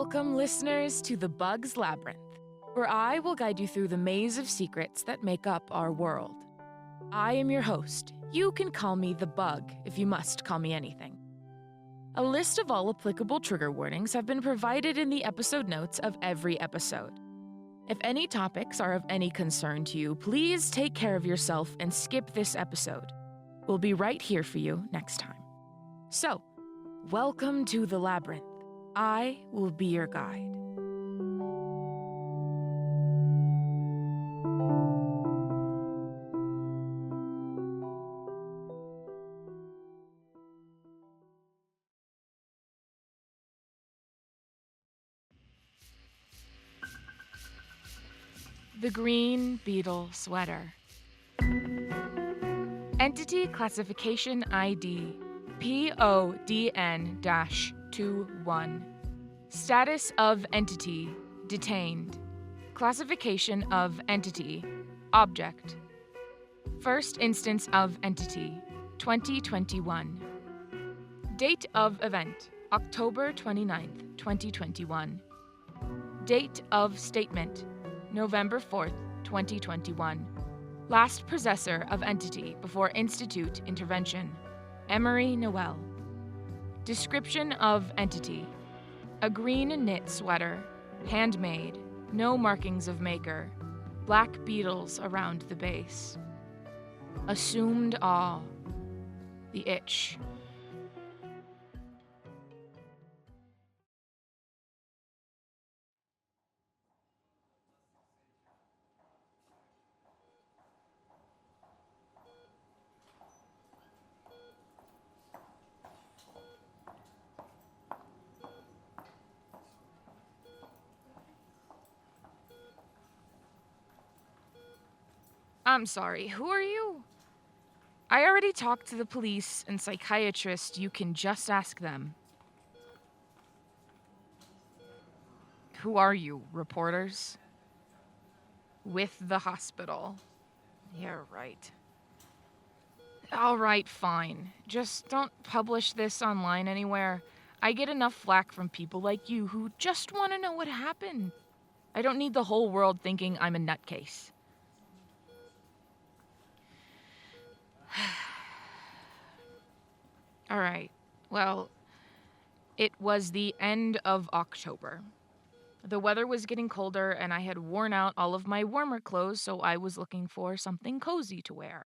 Welcome, listeners, to the Bug's Labyrinth, where I will guide you through the maze of secrets that make up our world. I am your host. You can call me the Bug if you must call me anything. A list of all applicable trigger warnings have been provided in the episode notes of every episode. If any topics are of any concern to you, please take care of yourself and skip this episode. We'll be right here for you next time. So, welcome to the Labyrinth. I will be your guide. The Green Beetle Sweater. Entity Classification ID PODN-21. Status of Entity Detained. Classification of Entity Object. First Instance of Entity 2021. Date of Event October 29th, 2021. Date of Statement November 4th, 2021. Last possessor of entity before Institute intervention, Emery Noel. Description of entity: a green knit sweater, handmade, no markings of maker, black beetles around the base. Assumed awe, the itch. I'm sorry, who are you? I already talked to the police and psychiatrist. You can just ask them. Who are you, reporters? With the hospital. Yeah, right. All right, fine. Just don't publish this online anywhere. I get enough flack from people like you who just want to know what happened. I don't need the whole world thinking I'm a nutcase. All right, well, it was the end of October. The weather was getting colder, and I had worn out all of my warmer clothes, so I was looking for something cozy to wear.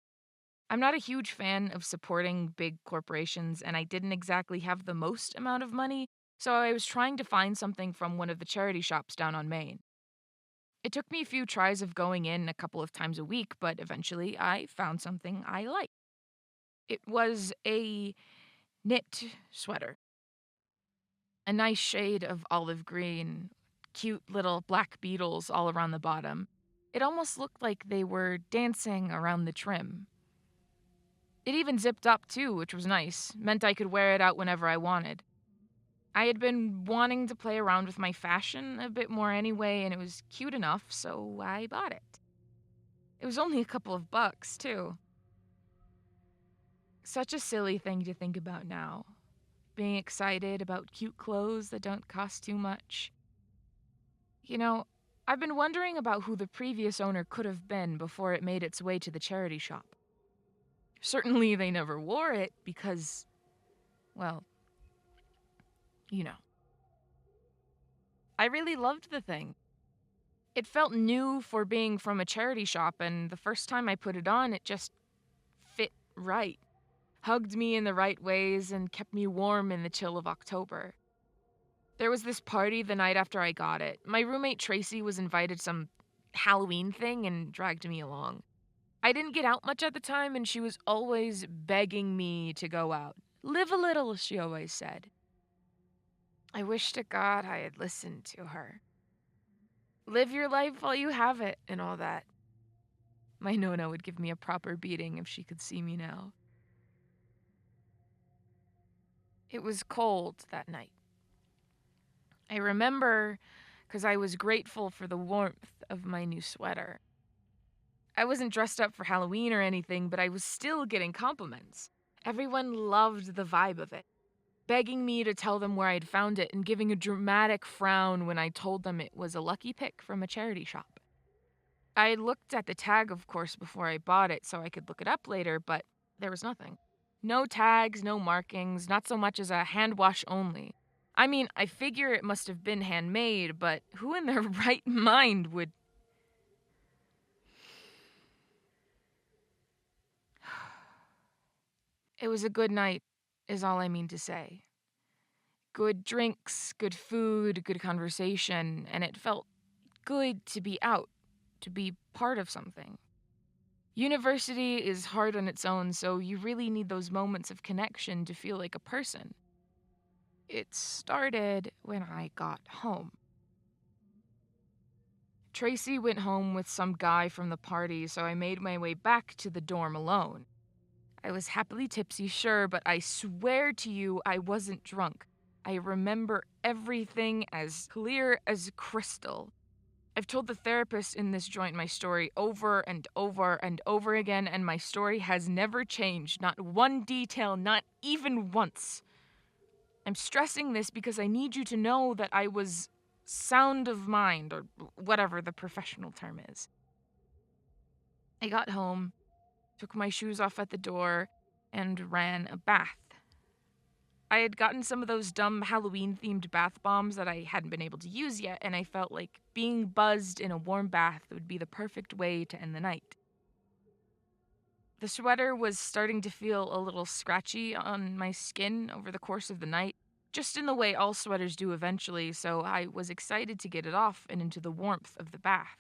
I'm not a huge fan of supporting big corporations, and I didn't exactly have the most amount of money, so I was trying to find something from one of the charity shops down on Main. It took me a few tries of going in a couple of times a week, but eventually I found something I liked. It was a knit sweater. A nice shade of olive green, cute little black beetles all around the bottom. It almost looked like they were dancing around the trim. It even zipped up too, which was nice. Meant I could wear it out whenever I wanted. I had been wanting to play around with my fashion a bit more anyway, and it was cute enough, so I bought it. It was only a couple of bucks, too. Such a silly thing to think about now. Being excited about cute clothes that don't cost too much. You know, I've been wondering about who the previous owner could have been before it made its way to the charity shop. Certainly they never wore it because, well, you know. I really loved the thing. It felt new for being from a charity shop, and the first time I put it on, it just fit right. Hugged me in the right ways and kept me warm in the chill of October. There was this party the night after I got it. My roommate Tracy was invited to some Halloween thing and dragged me along. I didn't get out much at the time, and she was always begging me to go out. Live a little, she always said. I wish to God I had listened to her. Live your life while you have it and all that. My Nona would give me a proper beating if she could see me now. It was cold that night. I remember because I was grateful for the warmth of my new sweater. I wasn't dressed up for Halloween or anything, but I was still getting compliments. Everyone loved the vibe of it. begging me to tell them where I'd found it and giving a dramatic frown when I told them it was a lucky pick from a charity shop. I looked at the tag, of course, before I bought it so I could look it up later, but there was nothing. No tags, no markings, not so much as a hand wash only. I mean, I figure it must have been handmade, but who in their right mind would... It was a good night, is all I mean to say. Good drinks, good food, good conversation, and it felt good to be out, to be part of something. University is hard on its own, so you really need those moments of connection to feel like a person. It started when I got home. Tracy went home with some guy from the party, so I made my way back to the dorm alone. I was happily tipsy, sure, but I swear to you I wasn't drunk. I remember everything as clear as crystal. I've told the therapist in this joint my story over and over and over again, and my story has never changed, not one detail, not even once. I'm stressing this because I need you to know that I was sound of mind, or whatever the professional term is. I got home, took my shoes off at the door, and ran a bath. I had gotten some of those dumb Halloween-themed bath bombs that I hadn't been able to use yet, and I felt like being buzzed in a warm bath would be the perfect way to end the night. The sweater was starting to feel a little scratchy on my skin over the course of the night, just in the way all sweaters do eventually, so I was excited to get it off and into the warmth of the bath.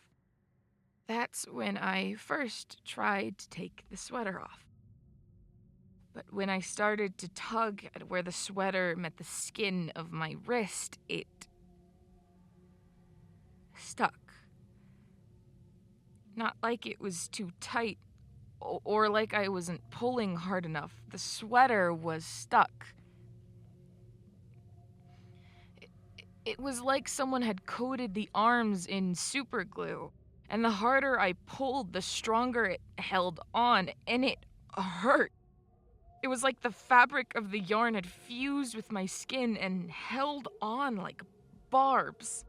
That's when I first tried to take the sweater off. But when I started to tug at where the sweater met the skin of my wrist, it stuck. Not like it was too tight, or like I wasn't pulling hard enough. The sweater was stuck. It was like someone had coated the arms in super glue, and the harder I pulled, the stronger it held on, and it hurt. It was like the fabric of the yarn had fused with my skin and held on like barbs.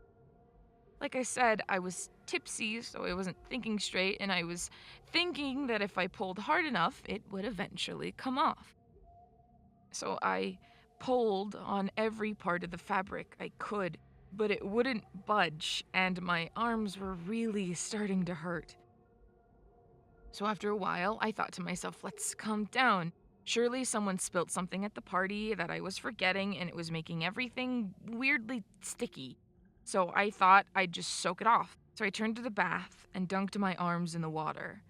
Like I said, I was tipsy, so I wasn't thinking straight, and I was thinking that if I pulled hard enough, it would eventually come off. So I pulled on every part of the fabric I could, but it wouldn't budge, and my arms were really starting to hurt. So after a while, I thought to myself, let's calm down. Surely someone spilt something at the party that I was forgetting, and it was making everything weirdly sticky. So I thought I'd just soak it off. So I turned to the bath and dunked my arms in the water.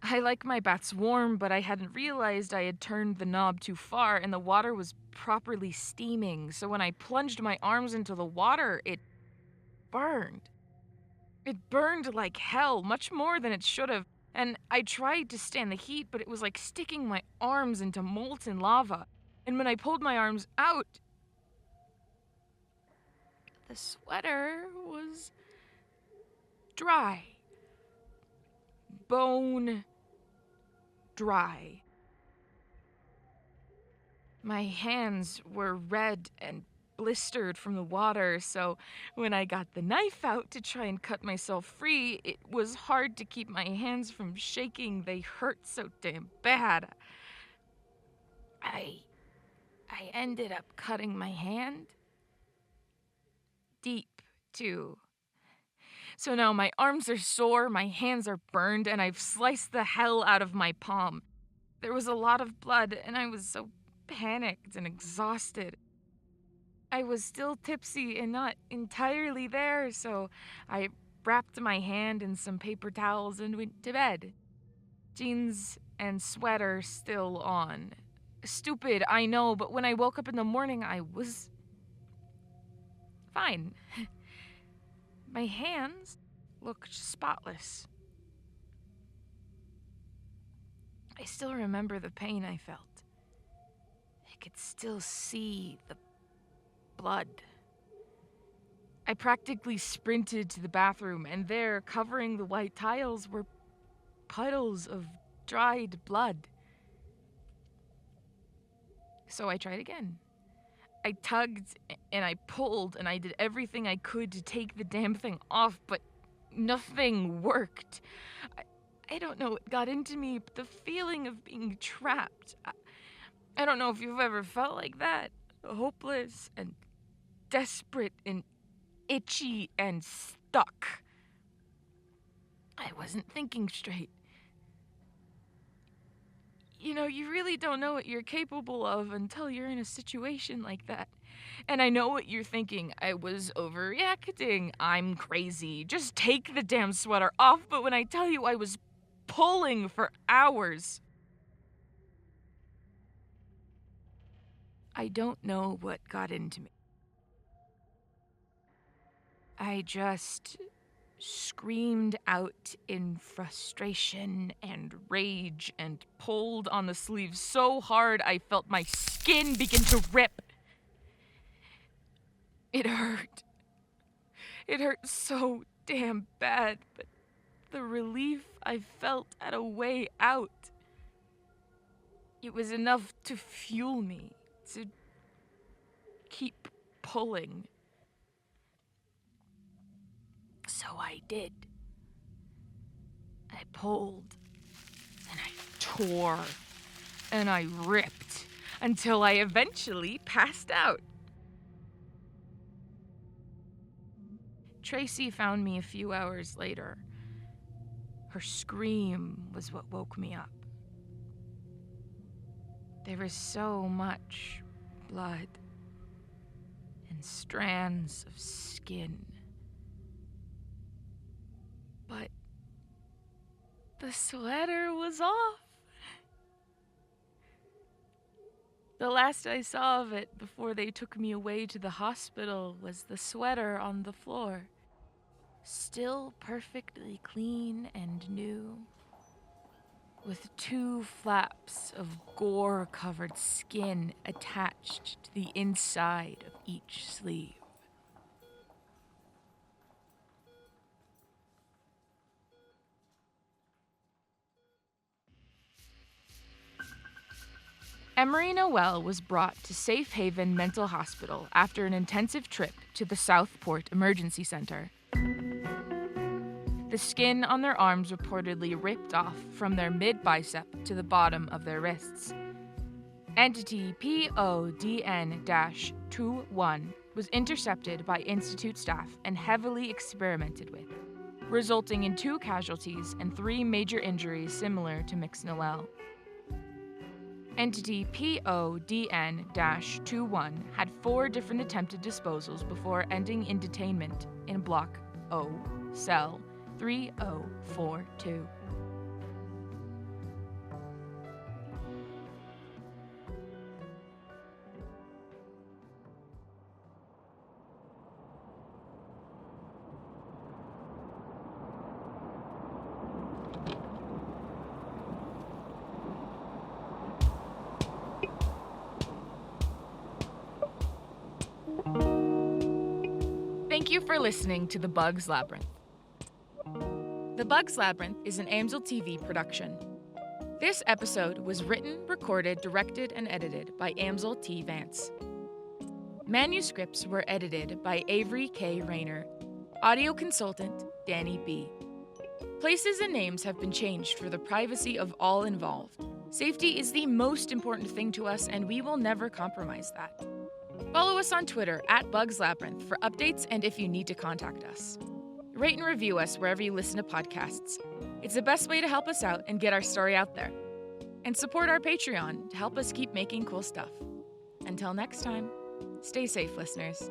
I like my baths warm, but I hadn't realized I had turned the knob too far and the water was properly steaming. So when I plunged my arms into the water, it burned. It burned like hell, much more than it should have. And I tried to stand the heat, but it was like sticking my arms into molten lava. And when I pulled my arms out, the sweater was dry. Bone dry. My hands were red and blistered from the water, so when I got the knife out to try and cut myself free, it was hard to keep my hands from shaking. They hurt so damn bad. I ended up cutting my hand. Deep, too. So now my arms are sore, my hands are burned, and I've sliced the hell out of my palm. There was a lot of blood, and I was so panicked and exhausted. I was still tipsy and not entirely there, so I wrapped my hand in some paper towels and went to bed. Jeans and sweater still on. Stupid, I know, but when I woke up in the morning, I was fine. My hands looked spotless. I still remember the pain I felt. I could still see the blood. I practically sprinted to the bathroom, and there, covering the white tiles, were puddles of dried blood. So I tried again. I tugged and I pulled and I did everything I could to take the damn thing off, but nothing worked. I don't know what got into me, but the feeling of being trapped. I don't know if you've ever felt like that. Hopeless and desperate and itchy and stuck. I wasn't thinking straight. You know, you really don't know what you're capable of until you're in a situation like that. And I know what you're thinking. I was overreacting. I'm crazy. Just take the damn sweater off. But when I tell you I was pulling for hours, I don't know what got into me. I just screamed out in frustration and rage and pulled on the sleeve so hard I felt my skin begin to rip. It hurt. It hurt so damn bad, but the relief I felt at a way out, it was enough to fuel me, to keep pulling. So I did. I pulled, and I tore, and I ripped, until I eventually passed out. Tracy found me a few hours later. Her scream was what woke me up. There was so much blood and strands of skin. But the sweater was off. The last I saw of it before they took me away to the hospital was the sweater on the floor, still perfectly clean and new, with 2 flaps of gore-covered skin attached to the inside of each sleeve. Emery Noel was brought to Safe Haven Mental Hospital after an intensive trip to the Southport Emergency Center. The skin on their arms reportedly ripped off from their mid-bicep to the bottom of their wrists. Entity PODN-21 was intercepted by Institute staff and heavily experimented with, resulting in 2 casualties and 3 major injuries similar to Noel. Entity PODN-21 had 4 different attempted disposals before ending in detainment in Block O, Cell 3042. Thank you for listening to The Bugs Labyrinth. The Bugs Labyrinth is an Amsel TV production. This episode was written, recorded, directed, and edited by Amsel T. Vance. Manuscripts were edited by Avery K. Rayner. Audio consultant, Dani B. Places and names have been changed for the privacy of all involved. Safety is the most important thing to us, and we will never compromise that. Follow us on Twitter @BugsLabyrinth for updates and if you need to contact us. Rate and review us wherever you listen to podcasts. It's the best way to help us out and get our story out there. And support our Patreon to help us keep making cool stuff. Until next time, stay safe, listeners.